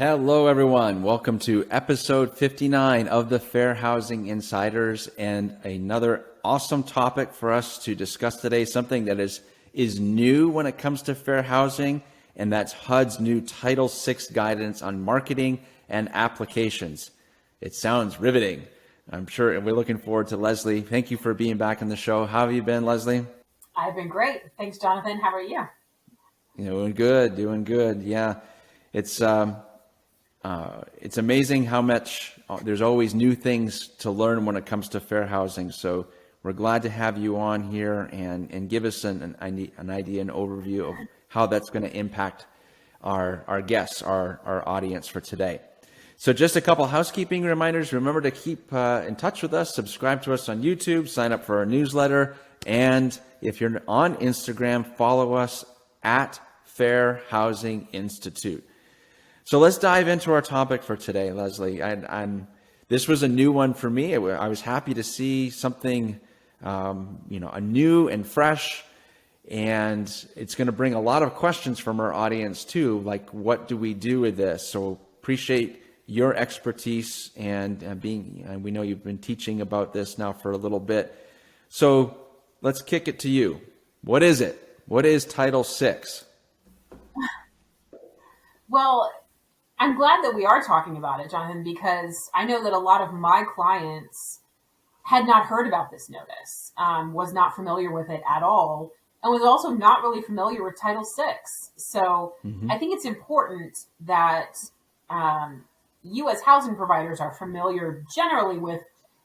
Hello, everyone. Welcome to episode 59 of the Fair Housing Insiders, and another awesome topic for us to discuss today, something that is new when it comes to fair housing, and that's HUD's new Title VI guidance on marketing and applications. It sounds riveting, I'm sure, and we're looking forward to Leslie. Thank you for being back on the show. How have you been, Leslie? I've been great. Thanks, Jonathan. How are you? Doing good. Yeah, it's amazing how much there's always new things to learn when it comes to fair housing. So we're glad to have you on here and give us an idea, an overview of how that's going to impact our guests, our audience for today. So just a couple housekeeping reminders. Remember to keep in touch with us, subscribe to us on YouTube, sign up for our newsletter, and if you're on Instagram, follow us at Fair Housing Institute. So let's dive into our topic for today, Leslie. This was a new one for me. I was happy to see something, a new and fresh, and it's going to bring a lot of questions from our audience too. Like, what do we do with this? So appreciate your expertise and we know you've been teaching about this now for a little bit. So let's kick it to you. What is it? What is Title VI? Well, I'm glad that we are talking about it, Jonathan, because I know that a lot of my clients had not heard about this notice, was not familiar with it at all, and was also not really familiar with Title VI. So I think it's important that you as housing providers are familiar generally with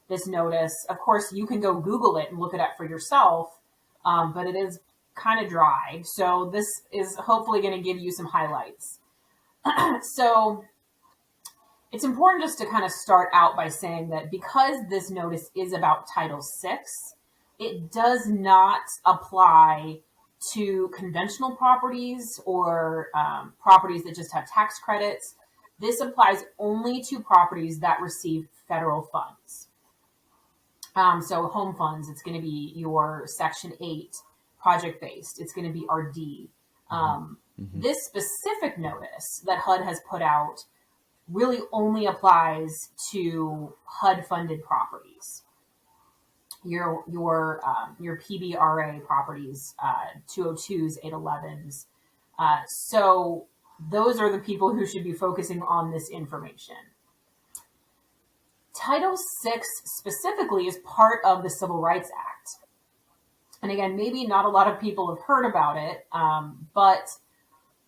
this notice. Of course, you can go Google it and look it up for yourself, but it is kind of dry. So this is hopefully going to give you some highlights. So it's important just to kind of start out by saying that because this notice is about Title VI, it does not apply to conventional properties or properties that just have tax credits. This applies only to properties that receive federal funds. So home funds, it's going to be your Section 8 project-based. It's going to be RD. This specific notice that HUD has put out really only applies to HUD-funded properties. Your PBRA properties, 202s, 811s. So those are the people who should be focusing on this information. Title VI specifically is part of the Civil Rights Act. And again, maybe not a lot of people have heard about it, but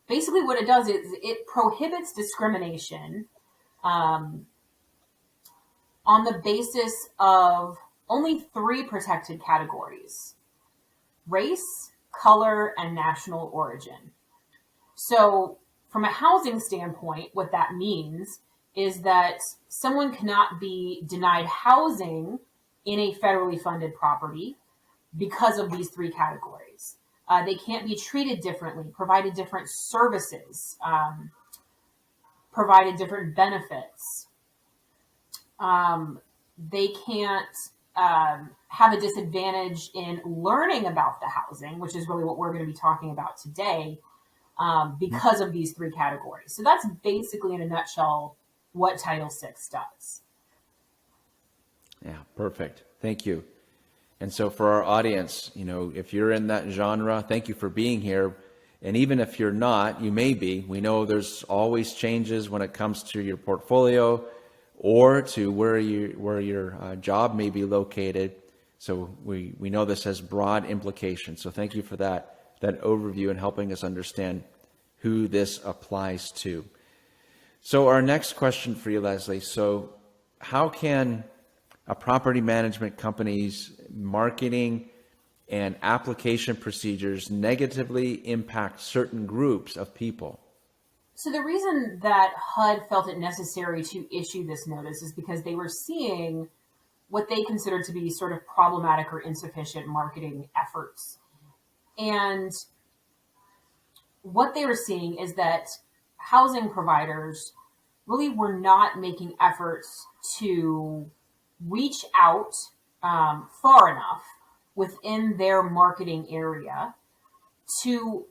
basically what it does is it prohibits discrimination on the basis of only 3 protected categories: race, color, and national origin. So from a housing standpoint, what that means is that someone cannot be denied housing in a federally funded property because of these 3 categories. They can't be treated differently, provided different services, provided different benefits. They can't have a disadvantage in learning about the housing, which is really what we're going to be talking about today, because of these 3 categories. So that's basically, in a nutshell, what Title VI does. Yeah, perfect. Thank you. And so for our audience, if you're in that genre, thank you for being here. And even if you're not, you may be. We know there's always changes when it comes to your portfolio or to where your job may be located. So we know this has broad implications. So thank you for that overview and helping us understand who this applies to. So our next question for you, Leslie. So how can a property management company's marketing and application procedures negatively impact certain groups of people? So the reason that HUD felt it necessary to issue this notice is because they were seeing what they considered to be sort of problematic or insufficient marketing efforts. And what they were seeing is that housing providers really were not making efforts to reach out far enough within their marketing area to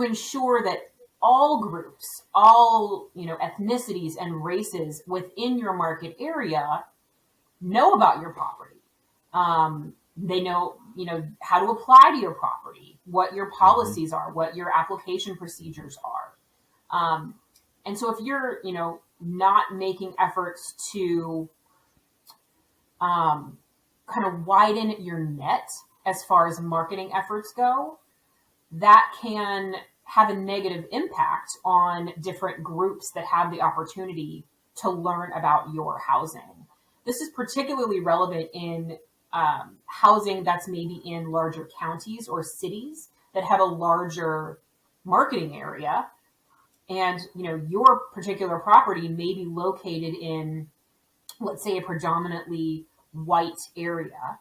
ensure that all groups, all, ethnicities and races within your market area know about your property. They know, how to apply to your property, what your policies are, what your application procedures are. And so if you're, not making efforts to kind of widen your net as far as marketing efforts go, that can have a negative impact on different groups that have the opportunity to learn about your housing. This is particularly relevant in housing that's maybe in larger counties or cities that have a larger marketing area. And, your particular property may be located in, let's say, a predominantly white area,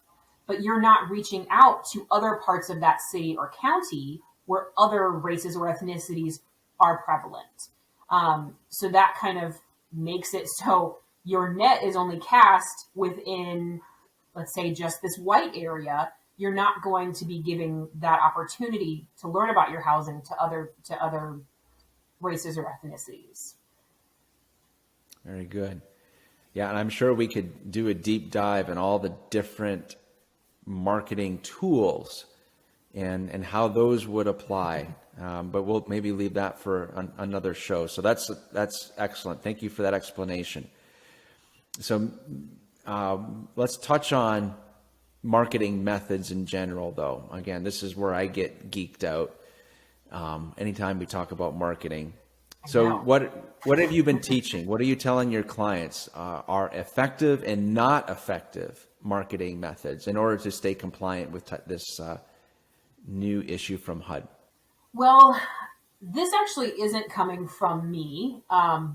but you're not reaching out to other parts of that city or county where other races or ethnicities are prevalent. So that kind of makes it so your net is only cast within, let's say, just this white area. You're not going to be giving that opportunity to learn about your housing to other races or ethnicities. Very good. Yeah, and I'm sure we could do a deep dive in all the different marketing tools and how those would apply. But we'll maybe leave that for another show. So that's excellent. Thank you for that explanation. So let's touch on marketing methods in general, though. Again, this is where I get geeked out anytime we talk about marketing. So what have you been teaching? What are you telling your clients are effective and not effective marketing methods in order to stay compliant with this new issue from HUD? Well, this actually isn't coming from me.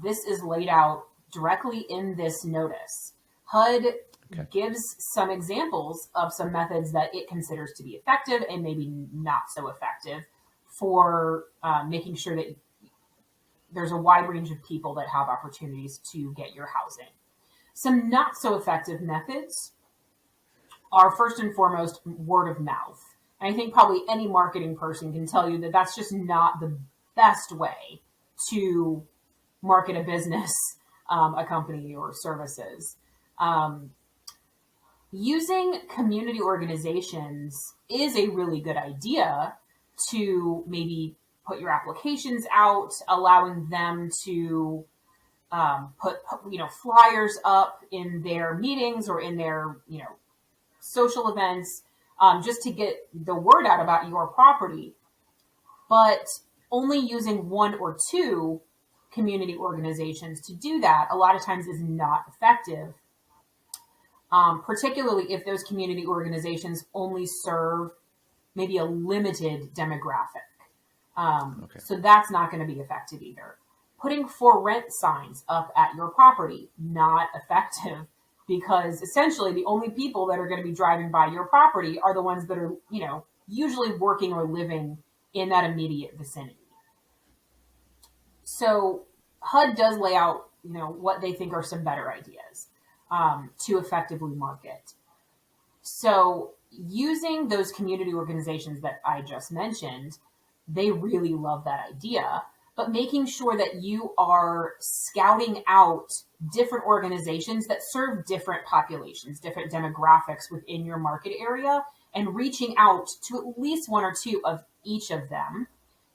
This is laid out directly in this notice. HUD gives some examples of some methods that it considers to be effective and maybe not so effective for making sure that there's a wide range of people that have opportunities to get your housing. Some not so effective methods are first and foremost word of mouth. And I think probably any marketing person can tell you that that's just not the best way to market a business, a company, or services. Using community organizations is a really good idea to maybe put your applications out, allowing them to put flyers up in their meetings or in their social events, just to get the word out about your property. But only using one or two community organizations to do that a lot of times is not effective, particularly if those community organizations only serve maybe a limited demographic. So that's not going to be effective either. Putting for rent signs up at your property, not effective, because essentially the only people that are going to be driving by your property are the ones that are, usually working or living in that immediate vicinity. So HUD does lay out, what they think are some better ideas to effectively market. So using those community organizations that I just mentioned, they really love that idea, but making sure that you are scouting out different organizations that serve different populations, different demographics within your market area, and reaching out to at least one or two of each of them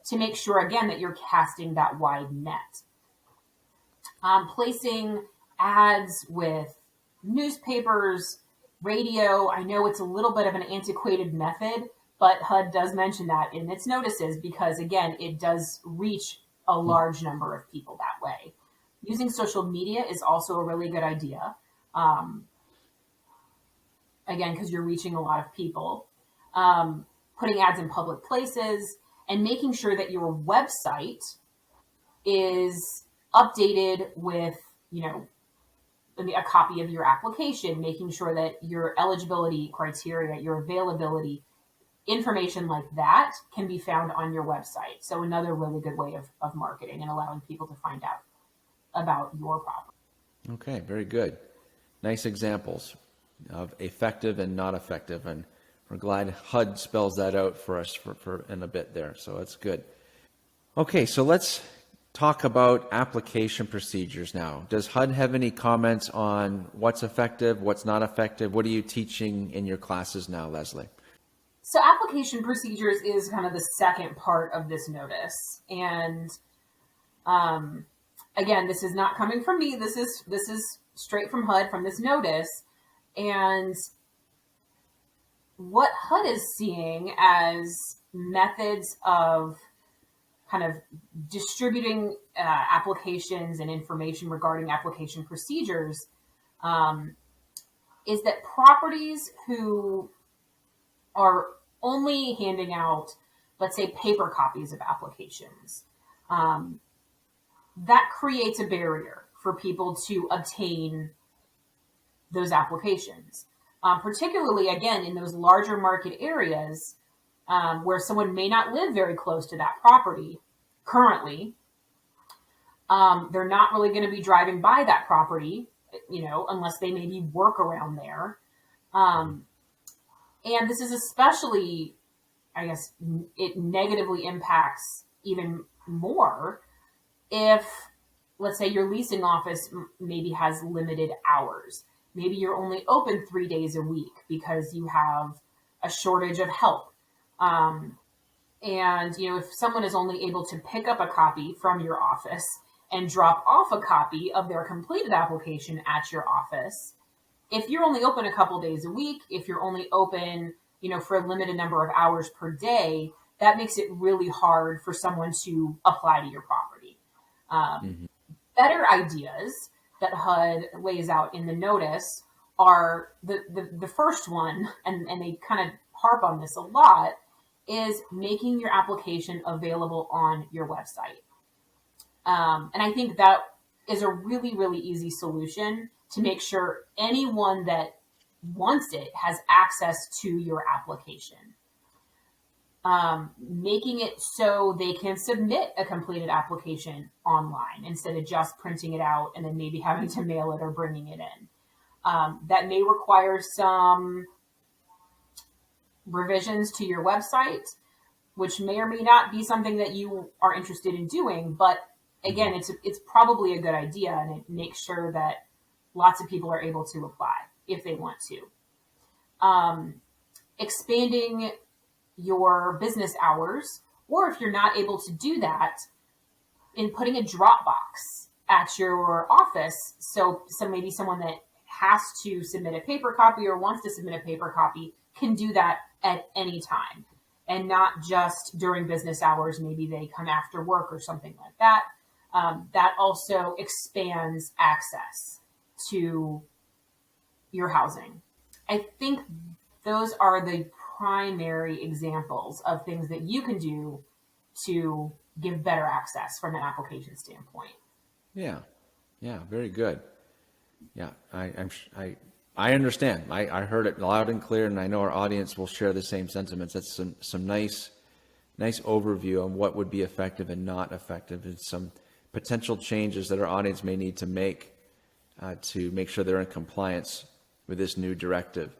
to make sure, again, that you're casting that wide net. Placing ads with newspapers, radio. I know it's a little bit of an antiquated method, but HUD does mention that in its notices because, again, it does reach a large number of people that way. Using social media is also a really good idea. Again, because you're reaching a lot of people. Putting ads in public places and making sure that your website is updated with, a copy of your application, making sure that your eligibility criteria, your availability, information like that can be found on your website. So another really good way of marketing and allowing people to find out about your property. Okay, very good. Nice examples of effective and not effective. And we're glad HUD spells that out for us for in a bit there. So that's good. Okay, so let's talk about application procedures now. Does HUD have any comments on what's effective, what's not effective? What are you teaching in your classes now, Leslie? So application procedures is kind of the second part of this notice. And again, this is not coming from me. This is straight from HUD, from this notice. And what HUD is seeing as methods of kind of distributing applications and information regarding application procedures is that properties who are only handing out, let's say, paper copies of applications, that creates a barrier for people to obtain those applications. Particularly, again, in those larger market areas where someone may not live very close to that property currently. They're not really going to be driving by that property, unless they maybe work around there. And this is especially, I guess, it negatively impacts even more if, let's say, your leasing office maybe has limited hours. Maybe you're only open 3 days a week because you have a shortage of help. And, if someone is only able to pick up a copy from your office and drop off a copy of their completed application at your office, if you're only open a couple days a week, if you're only open, for a limited number of hours per day, that makes it really hard for someone to apply to your property. Better ideas that HUD lays out in the notice are the first one, and they kind of harp on this a lot, is making your application available on your website. And I think that is a really, really easy solution to make sure anyone that wants it has access to your application. Making it so they can submit a completed application online instead of just printing it out and then maybe having to mail it or bringing it in. That may require some revisions to your website, which may or may not be something that you are interested in doing. But again, it's probably a good idea, and it makes sure that lots of people are able to apply if they want to. Expanding your business hours, or if you're not able to do that, in putting a drop box at your office. So maybe someone that has to submit a paper copy or wants to submit a paper copy can do that at any time, and not just during business hours. Maybe they come after work or something like that. That also expands access to your housing. I think those are the primary examples of things that you can do to give better access from an application standpoint. Yeah, very good. Yeah, I understand. I heard it loud and clear, and I know our audience will share the same sentiments. That's some nice overview on what would be effective and not effective, and some potential changes that our audience may need to make sure they're in compliance with this new directive.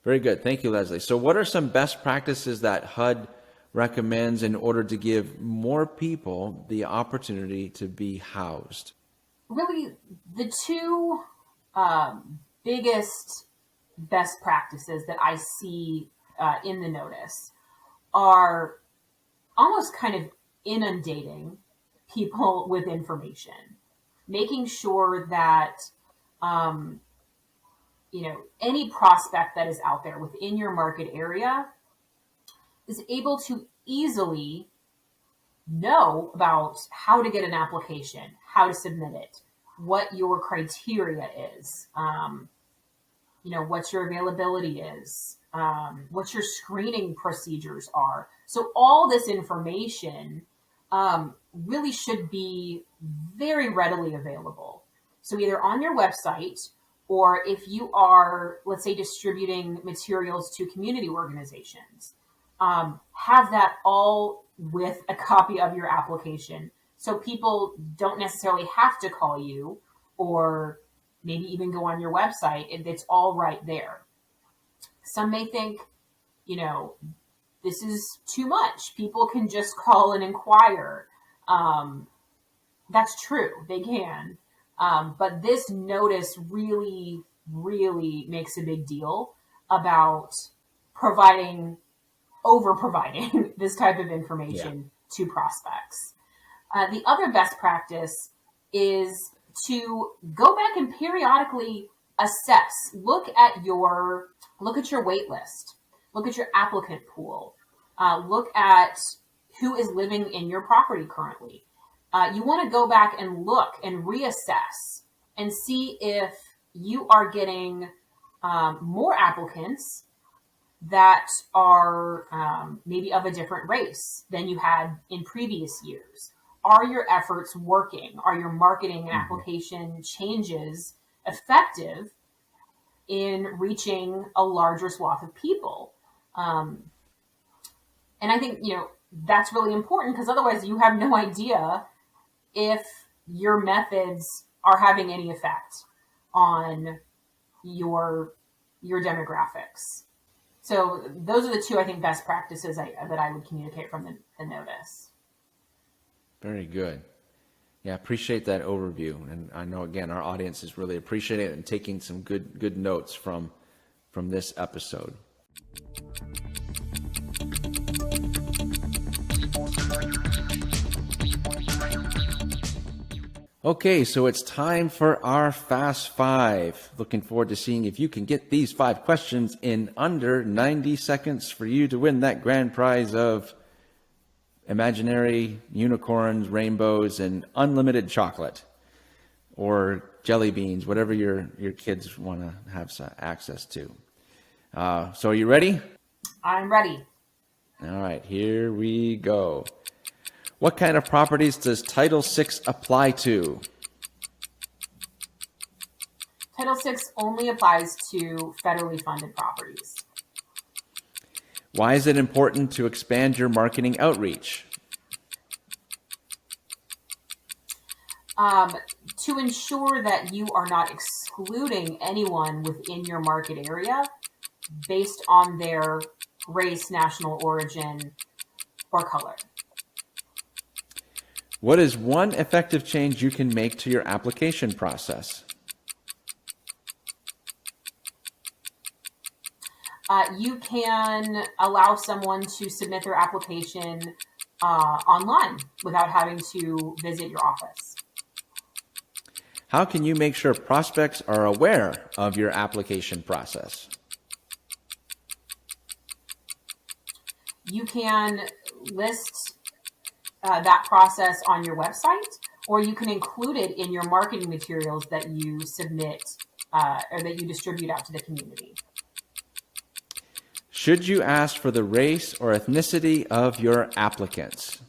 Very good. Thank you, Leslie. So what are some best practices that HUD recommends in order to give more people the opportunity to be housed? Really, the two biggest best practices that I see in the notice are almost kind of inundating people with information, making sure that any prospect that is out there within your market area is able to easily know about how to get an application, how to submit it, what your criteria is, what your availability is, what your screening procedures are. So all this information really should be very readily available. So either on your website, or if you are, let's say, distributing materials to community organizations, have that all with a copy of your application. So people don't necessarily have to call you or maybe even go on your website. It's all right there. Some may think, this is too much. People can just call and inquire. That's true. They can. But this notice really, really makes a big deal about providing, over providing this type of Yeah. information to prospects. The other best practice is to go back and periodically assess. Look at your wait list. Look at your applicant pool. Look at who is living in your property currently. You want to go back and look and reassess and see if you are getting more applicants that are maybe of a different race than you had in previous years. Are your efforts working? Are your marketing and application changes effective in reaching a larger swath of people? And I think, that's really important, because otherwise you have no idea if your methods are having any effect on your demographics. So those are the two, I think, best practices that I would communicate from the notice. Very good. Yeah, appreciate that overview. And I know, again, our audience is really appreciating it and taking some good notes from this episode. Okay, so it's time for our Fast Five. Looking forward to seeing if you can get these 5 questions in under 90 seconds for you to win that grand prize of imaginary unicorns, rainbows, and unlimited chocolate or jelly beans, whatever your kids want to have access to. So are you ready? I'm ready. All right, here we go. What kind of properties does Title VI apply to? Title VI only applies to federally funded properties. Why is it important to expand your marketing outreach? To ensure that you are not excluding anyone within your market area based on their race, national origin, or color. What is one effective change you can make to your application process? You can allow someone to submit their application online without having to visit your office. How can you make sure prospects are aware of your application process? You can list that process on your website, or you can include it in your marketing materials that you submit or that you distribute out to the community. Should you ask for the race or ethnicity of your applicants?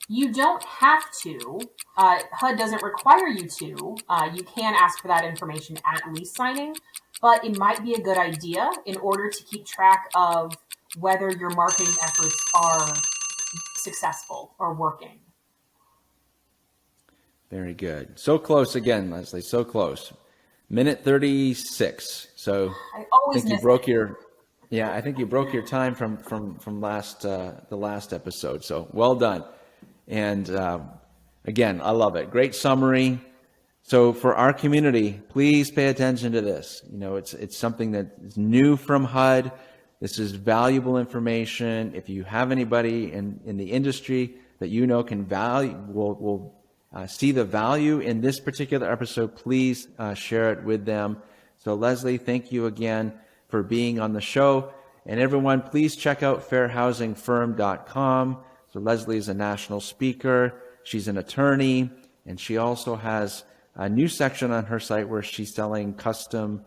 You don't have to. HUD doesn't require you to. You can ask for that information at lease signing, but it might be a good idea in order to keep track of whether your marketing efforts are successful or working. Very good. So close again, Leslie, so close. Minute 36. So I always think you miss broke it. I think you broke your time from the last episode. So well done. And again, I love it. Great summary. So for our community, please pay attention to this. It's something that is new from HUD. This is valuable information. If you have anybody in the industry that can will see the value in this particular episode, please share it with them. So Leslie, thank you again for being on the show. And everyone, please check out fairhousingfirm.com. So Leslie is a national speaker. She's an attorney, and she also has a new section on her site where she's selling templates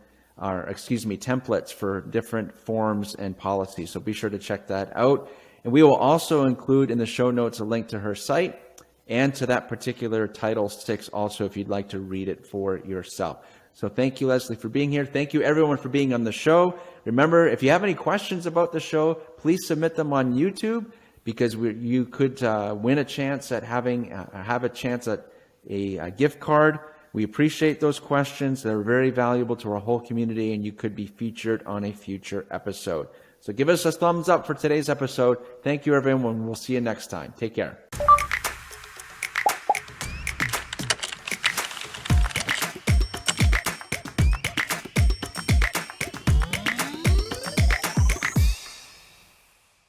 for different forms and policies. So be sure to check that out. And we will also include in the show notes a link to her site and to that particular Title VI also, if you'd like to read it for yourself. So thank you, Leslie, for being here. Thank you, everyone, for being on the show. Remember, if you have any questions about the show, please submit them on YouTube, because you could win a chance at have a chance at a gift card. We appreciate those questions. They're very valuable to our whole community, and you could be featured on a future episode. So give us a thumbs up for today's episode. Thank you, everyone. We'll see you next time. Take care.